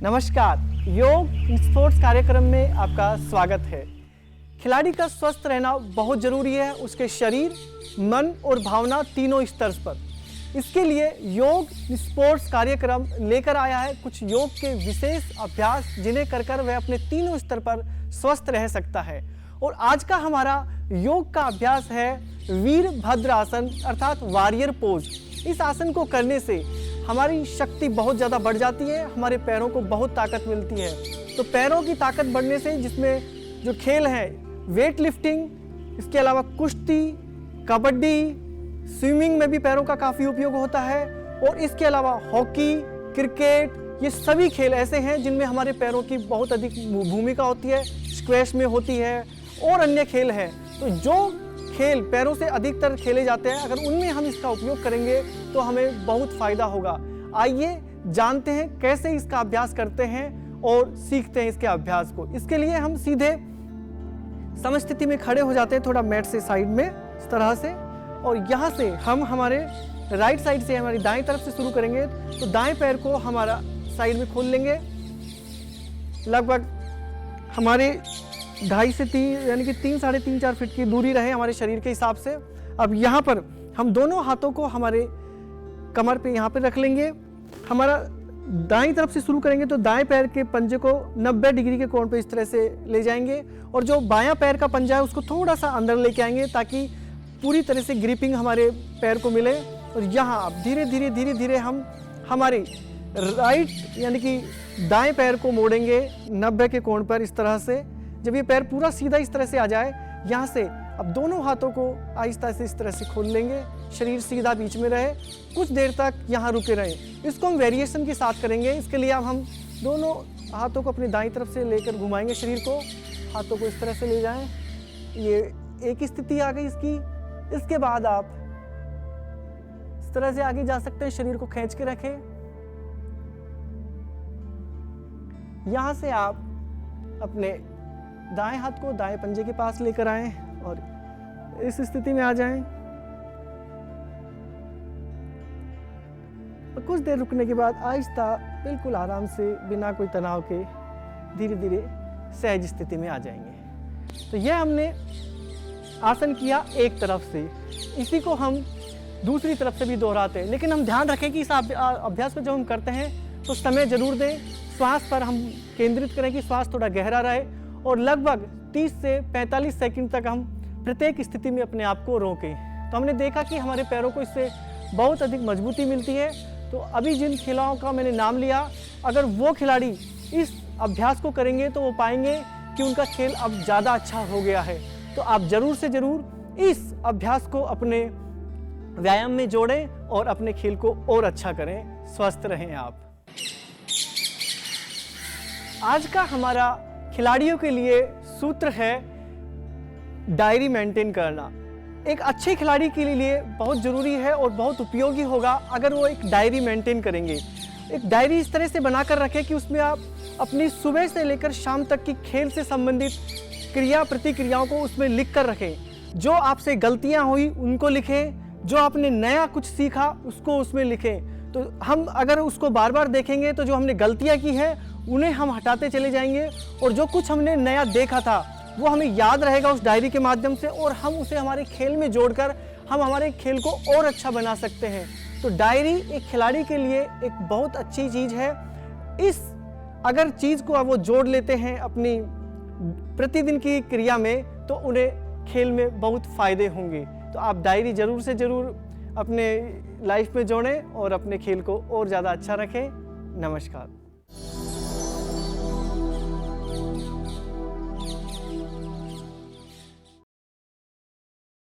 नमस्कार, योग स्पोर्ट्स कार्यक्रम में आपका स्वागत है। खिलाड़ी का स्वस्थ रहना बहुत ज़रूरी है, उसके शरीर, मन और भावना तीनों स्तर पर। इसके लिए योग स्पोर्ट्स कार्यक्रम लेकर आया है कुछ योग के विशेष अभ्यास, जिन्हें कर वह अपने तीनों स्तर पर स्वस्थ रह सकता है। और आज का हमारा योग का अभ्यास है वीरभद्र आसन अर्थात वॉरियर पोज। इस आसन को करने से हमारी शक्ति बहुत ज़्यादा बढ़ जाती है, हमारे पैरों को बहुत ताकत मिलती है। तो पैरों की ताकत बढ़ने से, जिसमें जो खेल हैं वेट लिफ्टिंग, इसके अलावा कुश्ती, कबड्डी, स्विमिंग में भी पैरों का काफ़ी उपयोग होता है। और इसके अलावा हॉकी, क्रिकेट, ये सभी खेल ऐसे हैं जिनमें हमारे पैरों की बहुत अधिक भूमिका होती है। स्क्वैश में होती है और अन्य खेल हैं। तो जो खेल पैरों से अधिकतर खेले जाते हैं, अगर उनमें हम इसका उपयोग करेंगे तो हमें बहुत फ़ायदा होगा। आइए जानते हैं कैसे इसका अभ्यास करते हैं और सीखते हैं इसके अभ्यास को। इसके लिए हम सीधे समस्थिति में खड़े हो जाते हैं, थोड़ा मैट से साइड में इस तरह से। और यहाँ से हम हमारे राइट साइड से, हमारी दाएं तरफ से शुरू करेंगे। तो दाएं पैर को हमारा साइड में खोल लेंगे, लगभग हमारे 2.5 से 3 यानी कि 3, 3.5, 4 फीट की दूरी रहे हमारे शरीर के हिसाब से। अब यहाँ पर हम दोनों हाथों को हमारे कमर पे यहाँ पे रख लेंगे। हमारा दाईं तरफ से शुरू करेंगे तो दाएं पैर के पंजे को 90 डिग्री के कोण पे इस तरह से ले जाएंगे, और जो बायां पैर का पंजा है उसको थोड़ा सा अंदर लेके आएंगे ताकि पूरी तरह से ग्रिपिंग हमारे पैर को मिले। और यहाँ अब धीरे धीरे हम हमारी राइट यानी कि दाएं पैर को मोड़ेंगे 90 के कोण पर इस तरह से। जब ये पैर पूरा सीधा इस तरह से आ जाए, यहाँ से अब दोनों हाथों को आहिस्ता से इस तरह से खोल लेंगे, शरीर सीधा बीच में रहे, कुछ देर तक यहाँ रुके रहें। इसको हम वेरिएशन के साथ करेंगे। इसके लिए अब हम दोनों हाथों को अपनी दाईं तरफ से लेकर घुमाएंगे शरीर को, हाथों को इस तरह से ले जाएं। ये एक स्थिति आ गई इसकी। इसके बाद आप इस तरह से आगे जा सकते हैं, शरीर को खींच के रखें। यहाँ से आप अपने दाएं हाथ को दाएं पंजे के पास लेकर आएं और इस स्थिति में आ जाएं। और कुछ देर रुकने के बाद आहिस्ता, बिल्कुल आराम से, बिना कोई तनाव के, धीरे धीरे सहज स्थिति में आ जाएंगे। तो यह हमने आसन किया एक तरफ से, इसी को हम दूसरी तरफ से भी दोहराते हैं। लेकिन हम ध्यान रखें कि इस अभ्यास को जब हम करते हैं तो समय जरूर दें, श्वास पर हम केंद्रित करें कि श्वास थोड़ा गहरा रहे, और लगभग 30 से 45 सेकंड तक हम प्रत्येक स्थिति में अपने आप को रोकें। तो हमने देखा कि हमारे पैरों को इससे बहुत अधिक मजबूती मिलती है। तो अभी जिन खिलाड़ियों का मैंने नाम लिया, अगर वो खिलाड़ी इस अभ्यास को करेंगे तो वो पाएंगे कि उनका खेल अब ज़्यादा अच्छा हो गया है। तो आप ज़रूर से ज़रूर इस अभ्यास को अपने व्यायाम में जोड़ें और अपने खेल को और अच्छा करें। स्वस्थ रहें आप। आज का हमारा खिलाड़ियों के लिए सूत्र है डायरी मेंटेन करना। एक अच्छे खिलाड़ी के लिए बहुत ज़रूरी है और बहुत उपयोगी होगा अगर वो एक डायरी मेंटेन करेंगे। एक डायरी इस तरह से बनाकर रखें कि उसमें आप अपनी सुबह से लेकर शाम तक की खेल से संबंधित क्रिया प्रतिक्रियाओं को उसमें लिख कर रखें। जो आपसे गलतियां हुई उनको लिखें, जो आपने नया कुछ सीखा उसको उसमें लिखें। तो हम अगर उसको बार बार देखेंगे तो जो हमने गलतियां की है उन्हें हम हटाते चले जाएंगे, और जो कुछ हमने नया देखा था वो हमें याद रहेगा उस डायरी के माध्यम से, और हम उसे हमारे खेल में जोड़कर हम हमारे खेल को और अच्छा बना सकते हैं। तो डायरी एक खिलाड़ी के लिए एक बहुत अच्छी चीज़ है। इस अगर चीज़ को वो जोड़ लेते हैं अपनी प्रतिदिन की क्रिया में तो उन्हें खेल में बहुत फ़ायदे होंगे। तो आप डायरी ज़रूर से ज़रूर अपने लाइफ में जोड़ें और अपने खेल को और ज़्यादा अच्छा रखें। नमस्कार।